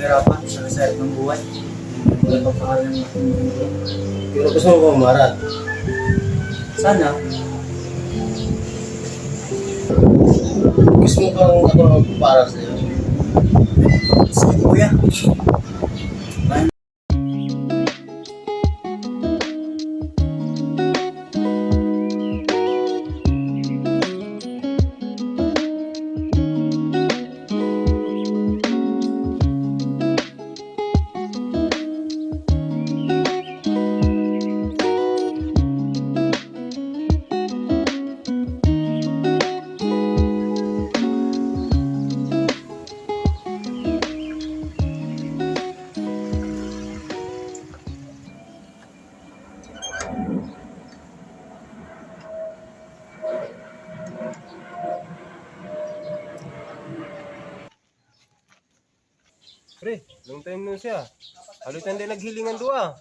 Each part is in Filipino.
pahirapan sa nasayap ng buhay. Wala pa pangalan ng ating mundo. Pero gusto mo ba umarat? Sana, Gusto mo bang ako para sa'yo? sige kuya. Pre, long time no siya. Halutan din naghilingan doa.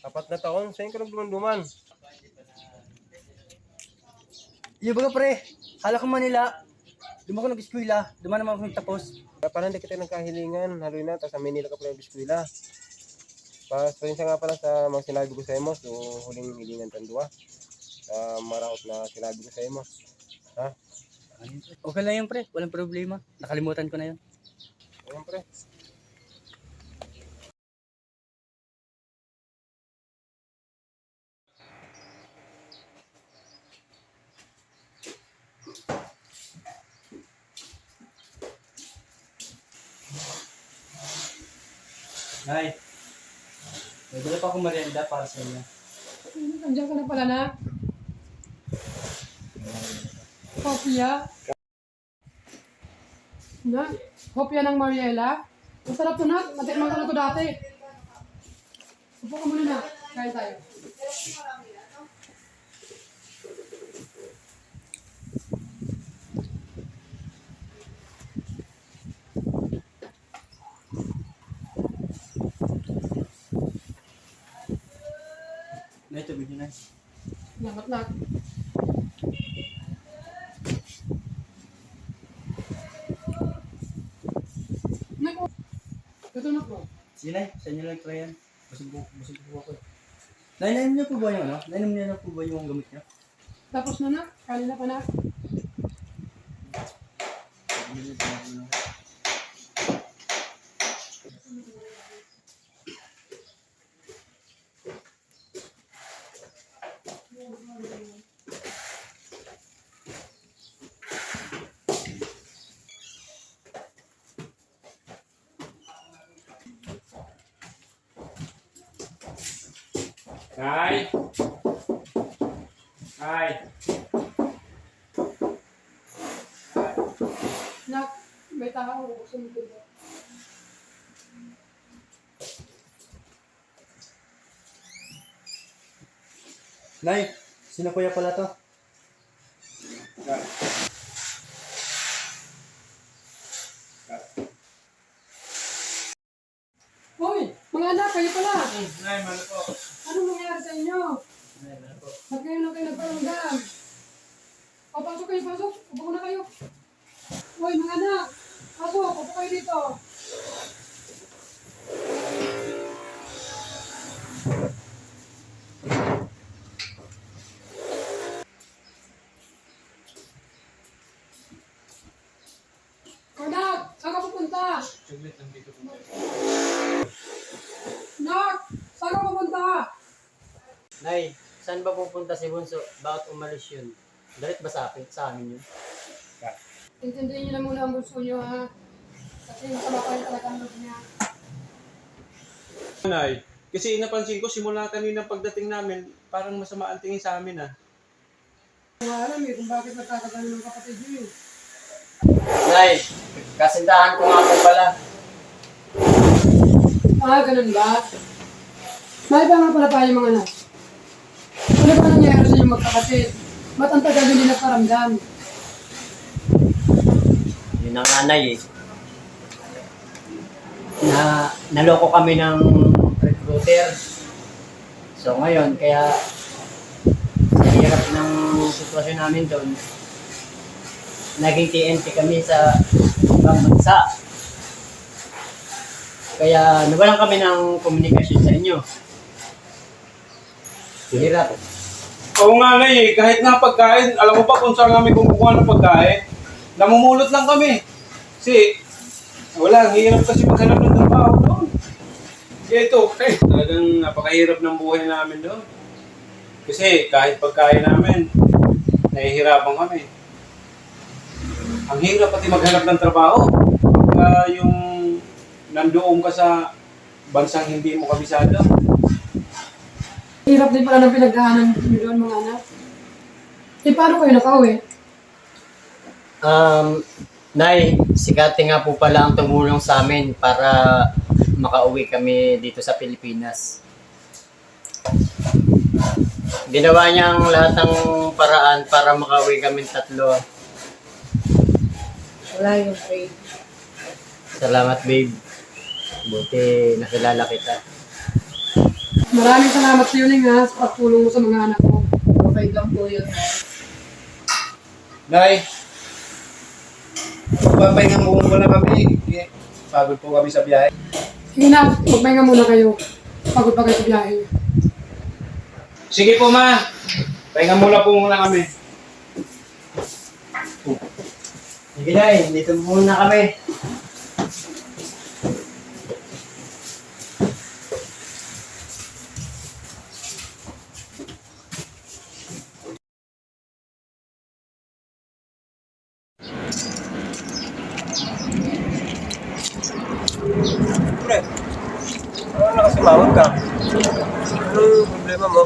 4 na taon, saan ka nagduman-duman? Iyo baga pre, hala ko Manila. Duma ko nag-eskwela, duma naman ako nagtapos. Kaya parang hindi kita nagkahilingan, haloy na, tapos sa Manila ka pala nag-eskwela. Pasensya nga pala sa mga sinabi ko sa imo, so huling hilingan tan duwa. Sa maraot na sinabi ko sa imo. Ha? Okay lang yun pre, walang problema. Nakalimutan ko na yun. Ayun pre. Nay, may dala pa akong merienda para sa inyo. Nandiyan ka na pala na. Kopya. Na, kopya ng Mariela. Masarap to na. Matikman ko na to dati. Upo ka muna na. Kain tayo. Nay, tubig nyo na. Salamat na. Naku. Ito na po. Sige Nay, sa inyo lang ito yan. Busog po ako. Nay, nainom niyo po ba yung ano? Nainom niyo na po ba yung gamit niyo? Tapos na na. Kanina pa na. Nay! Nay! Nak, may tao. Gusto mo ito. Nay, sino kuya pala to? Hoy, mga anak, kayo pala. Nay, malo po. Anong nangyari sa inyo? Nay, ano po? Ba't kayo na kayo nagparamdam? O, pasok kayo, pasok. Upo na kayo. Hoy, mga anak. Pasok, upo kayo dito. Anak, saan ka pupunta? Saglit lang dito po. Anak, saan ka pupunta? Nay, saan ba pupunta si Bunso? Bakit umalis yun? Galit ba sa amin yun? Intindihin niyo na muna ang bulso niyo, ha? Kasi masama pa rin talaga ang loob niya. Nay, kasi napansin ko simula kanina pagdating namin, parang masama ang tingin sa amin ah. Hindi ko alam eh kung bakit nagkakagano ng kapatid niyo eh. Nay, kasintahan ko nga po pala. Ah, ganun ba? May ba nga pala tayo mga anak? Ano ba nangyayari sa inyong magkakapit? Ba't ang tagal hindi nagparamdam? Yun ang nanay eh. Naloko kami ng recruiter. So ngayon, kaya sa hirap ng sitwasyon namin doon, naging TNT kami sa ibang bansa. Kaya nawalan kami ng komunikasyon sa inyo. Hirap. Oo nga Nay, kahit nga pagkain, alam mo ba kung saan kami kumukuha ng pagkain? Namumulot lang kami. Kasi, wala, ang hirap kasi maghanap ng trabaho doon. Kaya ito, talagang napakahirap ng buhay namin doon. Kasi kahit pagkain namin, nahihirapan kami. Ang hirap pati maghanap ng trabaho. Pagka yung nandoon ka sa bansang hindi mo kabisado. Hirap din pala ng pinagdaanan niyo doon, mga anak. Eh, paano kayo nakauwi? Nay, si Kate nga po pala ang tumulong sa amin para makauwi kami dito sa Pilipinas. Ginawa niya ang lahat ng paraan para makauwi kami tatlo. Wala yung pray. Salamat, babe. Buti nakilala kita. Maraming salamat sa iyo, Ning, ha, sa pagtulong mo sa mga anak ko. Okay lang po yun. Nay, magpapahinga mo muna kami. Pagod po kami sa biyahe. Sige na, magpahinga muna kayo. Pagod pa kayo sa biyahe. Sige po ma, pahinga muna po muna kami. Sige, Nay. Dito muna kami. Pre, ano na kasi mawag ka? Anong problema mo?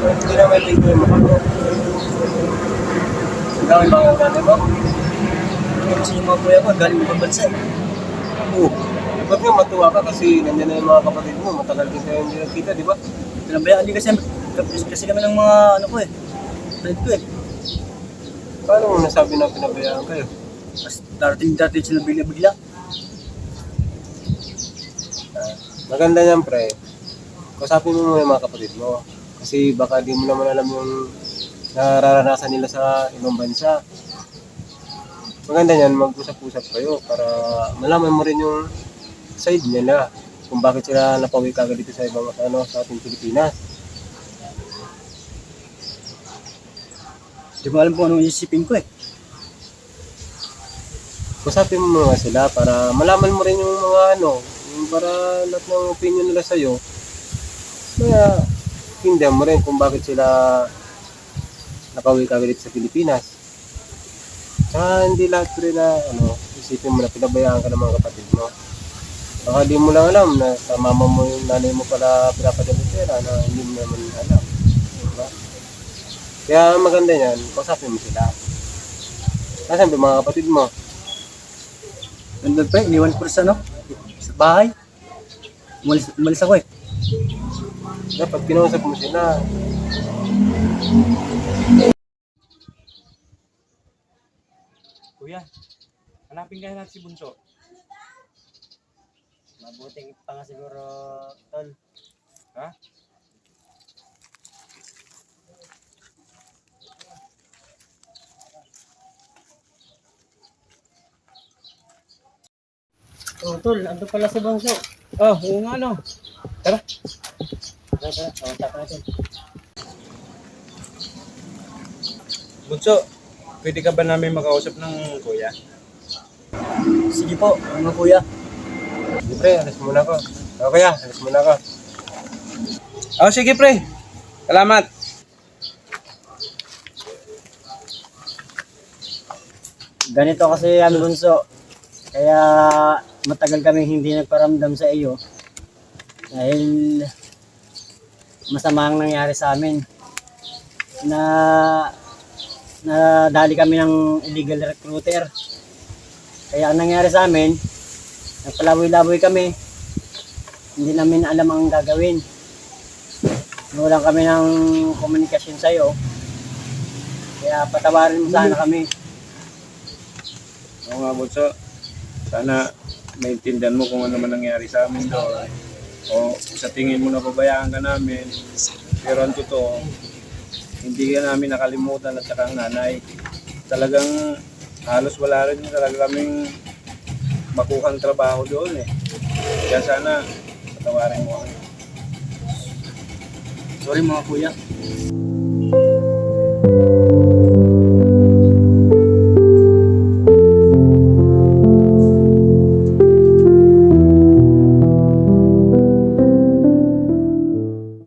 Hindi na may tingin mo. Ang dami bang ang gano'n mo? Kasi yung mga kuya ko, galing mo bansa eh. Oo. Ba't nga matuwa ka kasi nandiyan na yung mga kapatid mo. Matagal din kayo hindi nagkita, di ba? Pinabayaan din kasi kami ng mga ano ko eh. Friend ko eh. Paano mo nasabi na pinabayaan kayo? Tapos darating sila bigla-bigla. Maganda yan, pre. Kausapin mo muna yung mga kapatid mo. Kasi baka di mo naman alam yung nararanasan nila sa ibang bansa. Maganda yan, mag-usap-usap kayo para malaman mo rin yung side nila kung bakit sila napawi kagad dito sa ibang sa ating Pilipinas. Hindi ko alam kung anong isipin ko eh. Usapin mo nga sila para malaman mo rin yung mga yung para lahat ng opinion nila sa'yo. Kaya, pindihan mo rin kung bakit sila napawi kagad dito sa Pilipinas. Saka hindi lahat rin na isipin mo na pinabayaan ka ng mga kapatid mo. Baka di mo lang alam na sa mama mo yung nanay mo pala pinapadala pera na hindi mo naman alam. Diba? Kaya maganda yan, kausapin mo sila. Nasaan ba mga kapatid mo? Nandun pa eh, iniwan ko sa sa bahay. Umalis ako eh. Dapat kinausap mo sila. Kuya, hanapin kaya natin si Bunso. Mabuting pa nga siguro, Tol. Ha? Oh, Tol. Ando pala sa bangso. Oh, oo nga no. Tara. Kausap natin. Bunso, pwede ka ba namin makausap ng kuya? Sige po, mga kuya. Sige pre, alis muna ako. Okay, alis muna ako. Oh, sige pre. Salamat. Ganito kasi ang bunso. Kaya matagal kami hindi nagparamdam sa iyo. Dahil masama ang nangyari sa amin. Nadali kami ng illegal recruiter. Kaya ang nangyari sa amin, nagpalaboy-laboy kami. Hindi namin alam ang gagawin. Walang kami ng komunikasyon sa iyo. Kaya patawarin mo sana kami. Oo nga, Bunso. Sana maintindihan mo kung ano man nangyari sa amin doon. O sa tingin mo napabayaan ka namin. Pero ang totoo, hindi ka namin nakalimutan at saka ang nanay. Talagang halos wala rin talaga kaming makuhang trabaho doon eh. Kaya sana, patawarin mo kami. Sorry mga kuya.